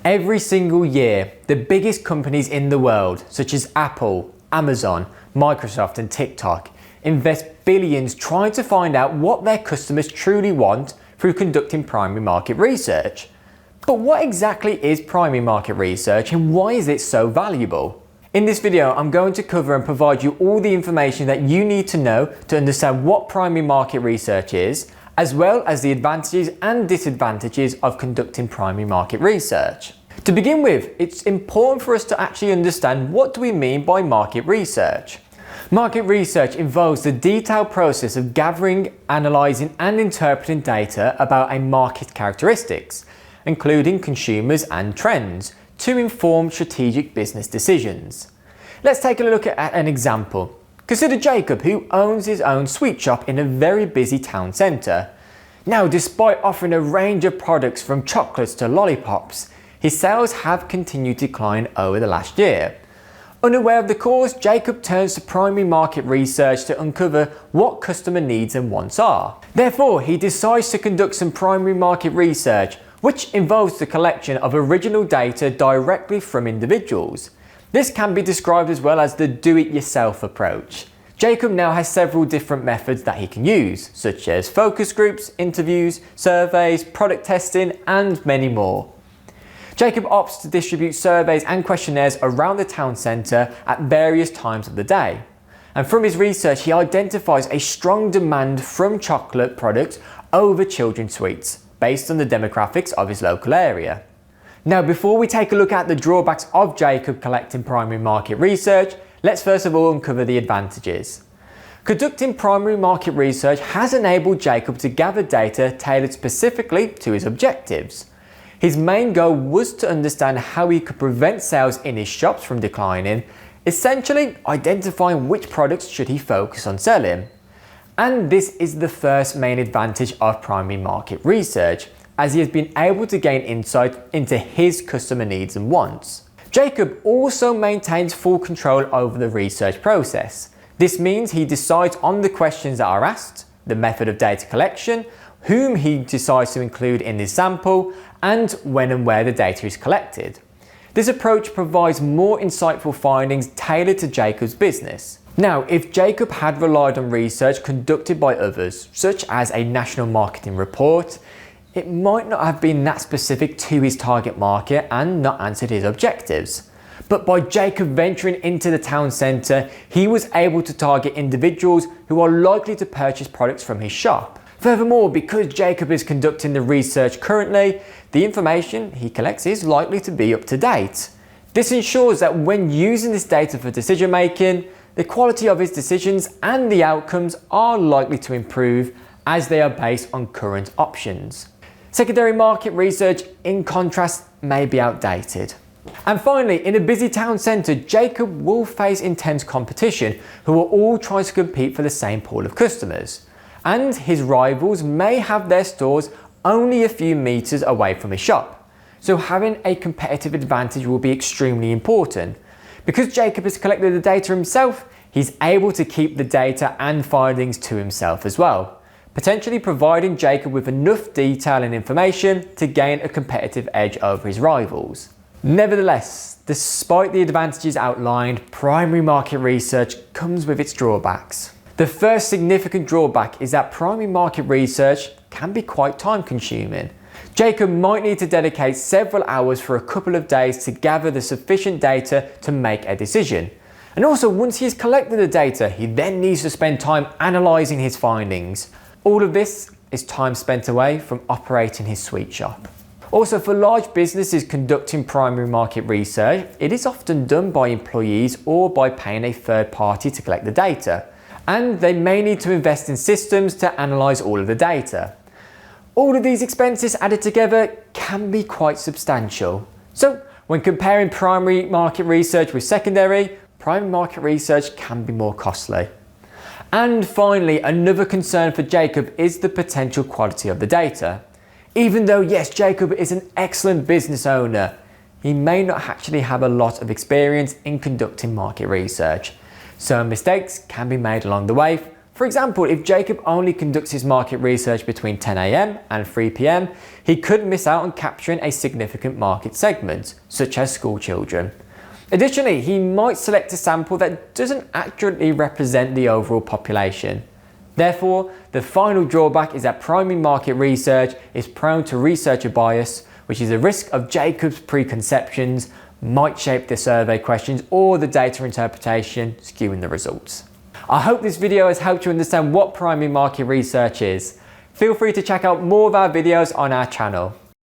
Every single year, the biggest companies in the world, such as Apple, Amazon, Microsoft and TikTok, invest billions trying to find out what their customers truly want through conducting primary market research. But what exactly is primary market research and why is it so valuable? In this video, I'm going to cover and provide you all the information that you need to know to understand what primary market research is, as well as the advantages and disadvantages of conducting primary market research. To begin with, it's important for us to actually understand what do we mean by market research. Market research involves the detailed process of gathering, analysing and interpreting data about a market characteristics, including consumers and trends, to inform strategic business decisions. Let's take a look at an example. Consider Jacob, who owns his own sweet shop in a very busy town centre. Now, despite offering a range of products from chocolates to lollipops, his sales have continued to decline over the last year. Unaware of the cause, Jacob turns to primary market research to uncover what customer needs and wants are. Therefore, he decides to conduct some primary market research, which involves the collection of original data directly from individuals. This can be described as well as the do-it-yourself approach. Jacob now has several different methods that he can use, such as focus groups, interviews, surveys, product testing, and many more. Jacob opts to distribute surveys and questionnaires around the town centre at various times of the day. And from his research, he identifies a strong demand from chocolate products over children's sweets, based on the demographics of his local area. Now, before we take a look at the drawbacks of Jacob collecting primary market research, let's first of all uncover the advantages. Conducting primary market research has enabled Jacob to gather data tailored specifically to his objectives. His main goal was to understand how he could prevent sales in his shops from declining, essentially identifying which products should he focus on selling. And this is the first main advantage of primary market research, as he has been able to gain insight into his customer needs and wants. Jacob also maintains full control over the research process. This means he decides on the questions that are asked, the method of data collection, whom he decides to include in his sample, and when and where the data is collected. This approach provides more insightful findings tailored to Jacob's business. Now, if Jacob had relied on research conducted by others, such as a national marketing report, it might not have been that specific to his target market and not answered his objectives. But by Jacob venturing into the town centre, he was able to target individuals who are likely to purchase products from his shop. Furthermore, because Jacob is conducting the research currently, the information he collects is likely to be up to date. This ensures that when using this data for decision making, the quality of his decisions and the outcomes are likely to improve as they are based on current options. Secondary market research, in contrast, may be outdated. And finally, in a busy town centre, Jacob will face intense competition who are all trying to compete for the same pool of customers. And his rivals may have their stores only a few metres away from his shop. So having a competitive advantage will be extremely important. Because Jacob has collected the data himself, he's able to keep the data and findings to himself as well, potentially providing Jacob with enough detail and information to gain a competitive edge over his rivals. Nevertheless, despite the advantages outlined, primary market research comes with its drawbacks. The first significant drawback is that primary market research can be quite time consuming. Jacob might need to dedicate several hours for a couple of days to gather the sufficient data to make a decision. And also, once he has collected the data, he then needs to spend time analysing his findings. All of this is time spent away from operating his sweet shop. Also, for large businesses conducting primary market research, it is often done by employees or by paying a third party to collect the data. And they may need to invest in systems to analyse all of the data. All of these expenses added together can be quite substantial. So, when comparing primary market research with secondary, primary market research can be more costly. And finally, another concern for Jacob is the potential quality of the data. Even though, yes, Jacob is an excellent business owner, he may not actually have a lot of experience in conducting market research. So mistakes can be made along the way For example, if Jacob only conducts his market research between 10 AM and 3 PM, he could miss out on capturing a significant market segment, such as school children. Additionally, he might select a sample that doesn't accurately represent the overall population. Therefore, the final drawback is that primary market research is prone to researcher bias, which is a risk of Jacob's preconceptions might shape the survey questions or the data interpretation, skewing the results. I hope this video has helped you understand what primary market research is. Feel free to check out more of our videos on our channel.